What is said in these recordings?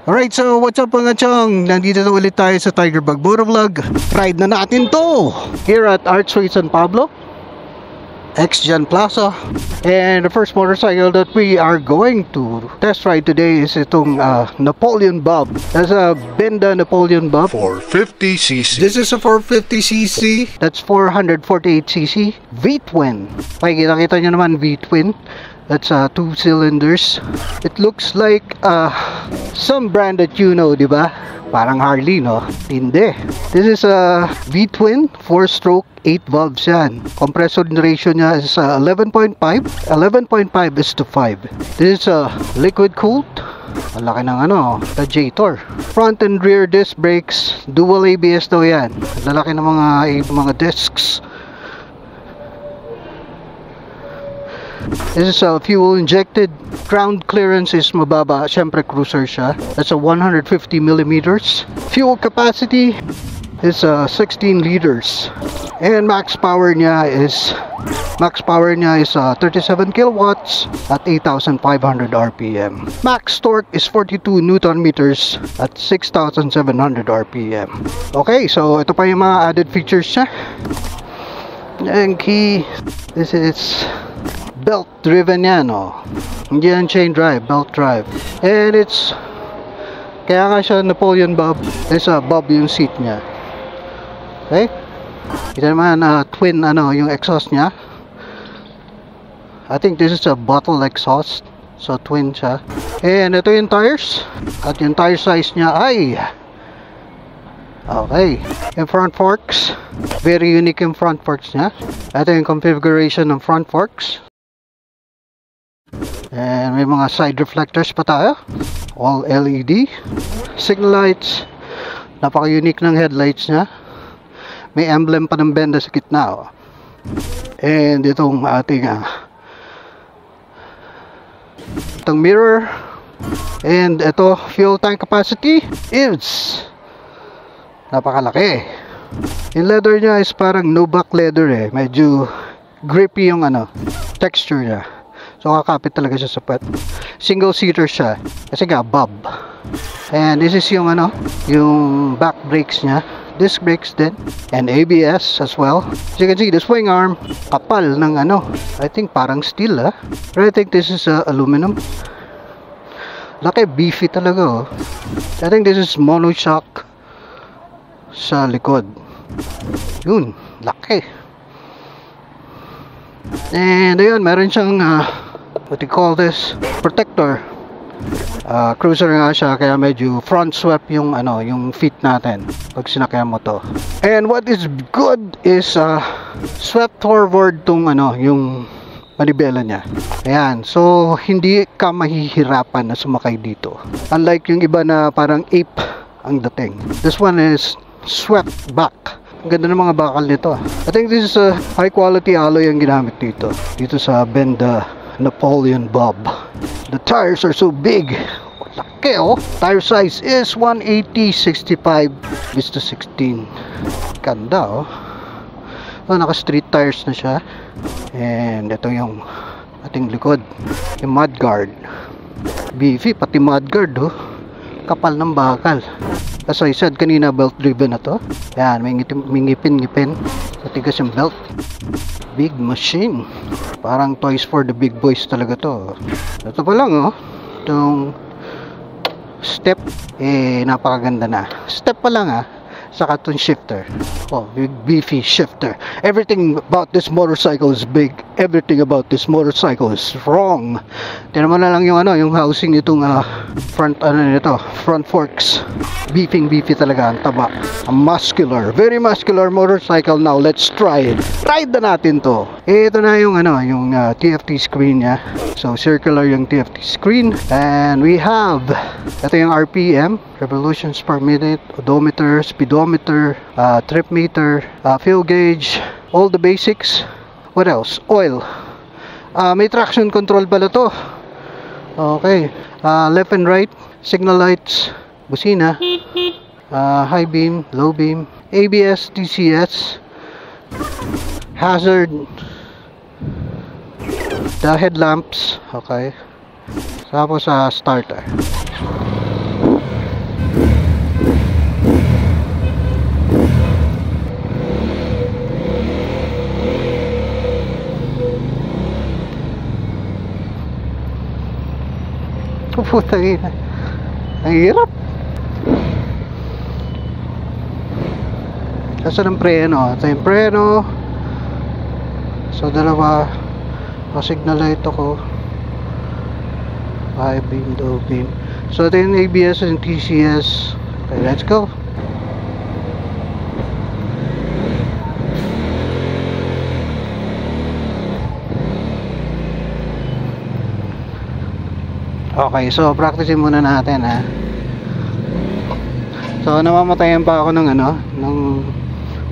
Alright, so what's up mga chong? Nandito na ulit tayo sa Tiger Bug Moto Vlog. Ride na natin to! Here at Archway San Pablo, X-Gen Plaza. And the first motorcycle that we are going to test ride today is itong Napoleon Bob. That's a Benda Napoleon Bob. 450cc. This is a 450cc. That's 448cc. V-twin. Kita nyo naman V-twin. That's 2 cylinders. It looks like some brand that you know, di ba? Parang Harley, no? Hindi. This is a V-twin, 4-stroke, 8 valves yan. Compressor ratio niya is 11.5. 11.5 is to 5. This is liquid cooled. Ang laki ng radiator. Front and rear disc brakes. Dual ABS daw yan. Lalaki ng mga discs. This is a fuel injected. Ground clearance is mababa. Siyempre cruiser siya. That's a 150 millimeters. Fuel capacity is 16 liters. And max power niya is 37 kilowatts at 8,500 RPM. Max torque is 42 Newton meters at 6,700 RPM. Okay, so ito pa yung mga added features niya. And key, this is belt driven yan, hindi yan chain drive, belt drive. And it's kaya nga siya Napoleon Bob. There's a Bob yung seat niya. Okay, kita naman twin yung exhaust niya. I think this is a bottle exhaust, so twin siya. And ito yung tires, at yung tire size niya ay okay. Yung front forks, very unique yung front forks niya. Ito yung configuration ng front forks. And may mga side reflectors pa tayo. All LED. Signal lights. Napaka-unique ng headlights niya. May emblem pa ng Benda sa gitna. And itong ating itong mirror. And ito, fuel tank capacity is napakalaki. Yung leather niya is parang no-back leather Medyo grippy yung texture niya. So kakapit talaga siya sa puwet. Single seater siya kasi nga Bob. And this is yung yung back brakes niya. Disc brakes din and ABS as well. As you can see, the swing arm kapal ng I think parang steel But I think this is aluminum. Laki, beefy talaga I think this is monoshock sa likod. Yun, laki. And ayun, meron siyang what do you call this? Protector. Cruiser nga siya, kaya medyo front swept yung yung feet natin pag sinakyan mo to. And what is good is swept forward tong yung manibela niya. Ayan, so hindi ka mahihirapan na sumakay dito. Unlike yung iba na parang ape ang dating. This one is swept back. Ang ganda ng mga bakal nito. I think this is a high quality alloy ang ginamit dito sa Benda Napoleon Bob. The tires are so big. Laki Tire size is 180/65 is to 16. Ganda naka street tires na siya. And ito yung ating likod. Yung mudguard. Beefy pati mudguard Kapal ng bakal. As I said kanina, belt driven na to. Yan, may ngipin-ngipin. Matigas yung belt. Big machine. Parang toys for the big boys talaga to. Ito pa lang itong step napakaganda na. Step pa lang saka itong shifter. Big beefy shifter. Everything about this motorcycle is big. Everything about this motorcycle is wrong. Tignan mo na lang yung yung housing nitong front front forks. Beefy talaga, ang taba. A muscular, very muscular motorcycle. Now let's try it. Ride na natin to. Ito na yung yung TFT screen niya. So circular yung TFT screen. And we have ito yung RPM, revolutions per minute, odometer, speedometer, trip meter, fuel gauge, all the basics. What else? Oil. May traction control pala to. Okay. Left and right, signal lights, busina, high beam, low beam, ABS, TCS, hazard, the headlamps, okay. Tapos starter. Putang ina. Ang hirap. Asan ang preno? Ito yung preno. So dalawa. Signal light ako. High beam, low beam. So ito yung ABS and TCS. Okay, let's go. Okay, so practicein muna natin ha. So namamatayan pa ako ng ng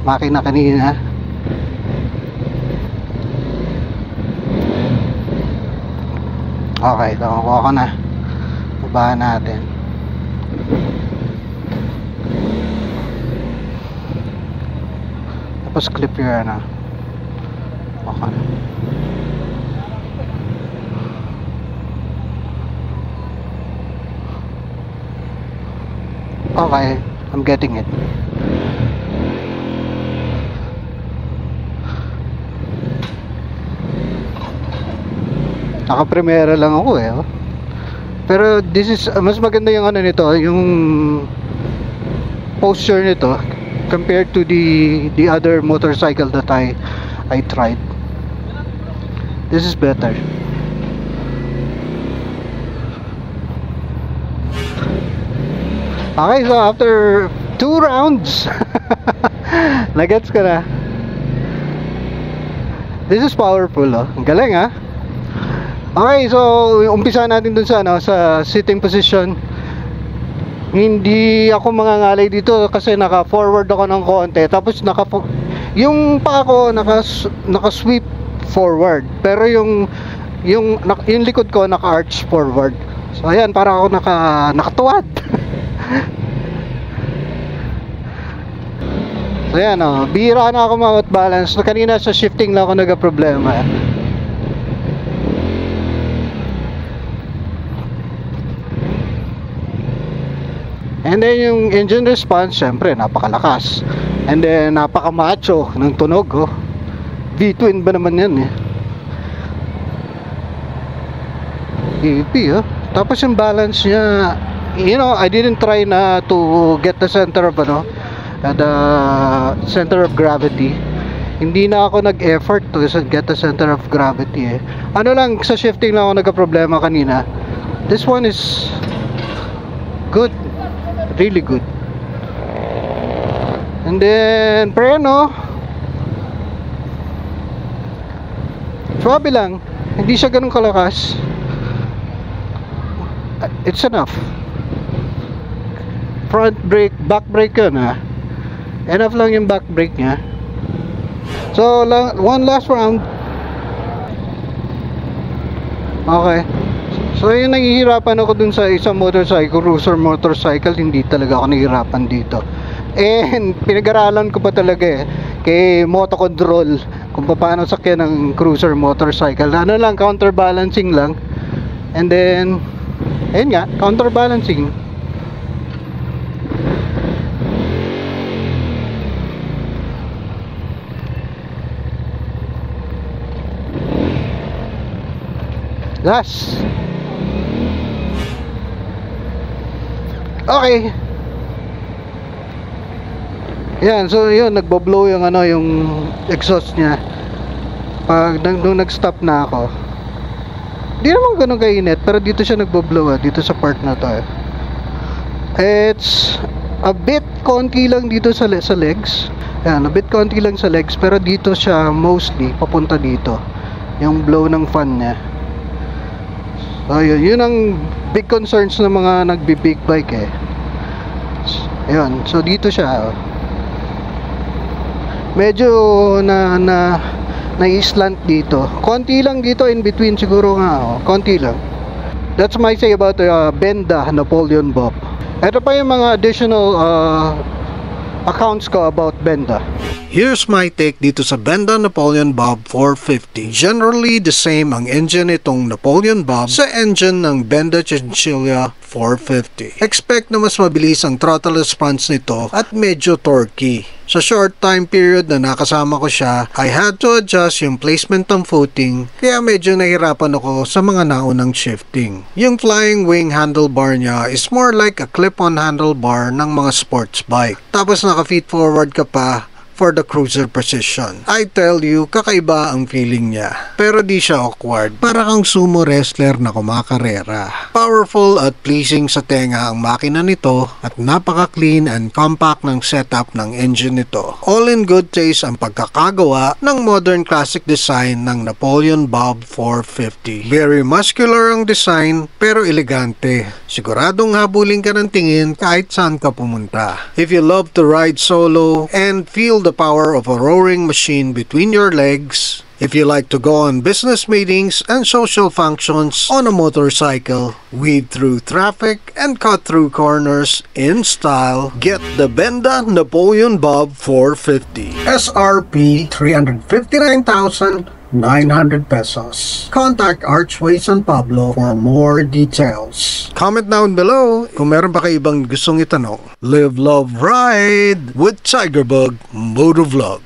makina kanina. Okay, so makuha ko na. Babahan natin. Tapos clip your okay na. Okay, I'm getting it. Naka-primera lang ako oh. Pero this is mas maganda yung nito, yung posture nito compared to the other motorcycle that I tried. This is better. Okay, so after 2 rounds nagets ka na. This is powerful oh. Ang galing ah. Okay, so umpisa natin dun sa sa sitting position. Hindi ako mangangalay dito kasi naka-forward ako ng konti. Tapos yung pa ako naka-sweep forward. Pero yung likod ko naka-arch forward. So ayan, para ako nakatuwad. So yan bihira na ako ma-outbalance. Kanina sa shifting lang ako nagka-problema. And then yung engine response, syempre napakalakas. And then napaka-macho ng tunog oh. V-twin ba naman yan EP oh. Tapos yung balance niya, I didn't try na to get the center of the center of gravity. Hindi na ako nag-effort to get the center of gravity lang, sa shifting lang ako nagka-problema kanina. This one is good, really good. And then preno, swabe lang, hindi siya ganun kalakas. It's enough. Front brake, back brake yun enough lang yung back brake nya. So one last round. Okay. So yung nahihirapan ako dun sa isang motorcycle, cruiser motorcycle, hindi talaga ako nahihirapan dito. And pinag-aralan ko pa talaga kay Moto Control kung paano sakyan ng cruiser motorcycle. Lang, counterbalancing lang. And then ayun nga, counterbalancing. Last. Okay. Yan, so yun, nagbo-blow yung yung exhaust niya. Pag nung nag-stop na ako, di naman ganun kainit, pero dito siya nagbo-blow dito sa part na to It's a bit konti lang dito sa legs. Yan, a bit konti lang sa legs, pero dito siya mostly papunta dito. Yung blow ng fan niya. So yun ang big concerns ng mga nagbi-big bike ayun, so dito siya medyo na-slant dito. Konti lang dito in between siguro nga konti lang. That's my say about Benda Napoleon Bob. Ito pa yung mga additional accounts ko about Benda. Here's my take dito sa Benda Napoleon Bob 450. Generally, the same ang engine itong Napoleon Bob sa engine ng Benda Chinchilla 450. Expect na mas mabilis ang throttle response nito at medyo torquey. Sa short time period na nakasama ko siya, I had to adjust yung placement ng footing, kaya medyo nahirapan ako sa mga naunang shifting. Yung flying wing handlebar niya is more like a clip-on handlebar ng mga sports bike. Tapos naka-feet forward ka pa for the cruiser position. I tell you, kakaiba ang feeling niya. Pero di siya awkward. Para kang sumo wrestler na kumakarera. Powerful at pleasing sa tenga ang makina nito at napaka-clean and compact ng setup ng engine nito. All in good taste ang pagkakagawa ng modern classic design ng Napoleon Bob 450. Very muscular ang design pero elegante. Siguradong habulin ka ng tingin kahit saan ka pumunta. If you love to ride solo and feel the power of a roaring machine between your legs, if you like to go on business meetings and social functions on a motorcycle, weave through traffic and cut through corners in style, get the Benda Napoleon Bob 450. SRP 359,900 pesos. Contact Archway San Pablo for more details. Comment down below kung meron pa kayo ibang gustong itanong. Live, love, ride with Tigerbug Motovlog.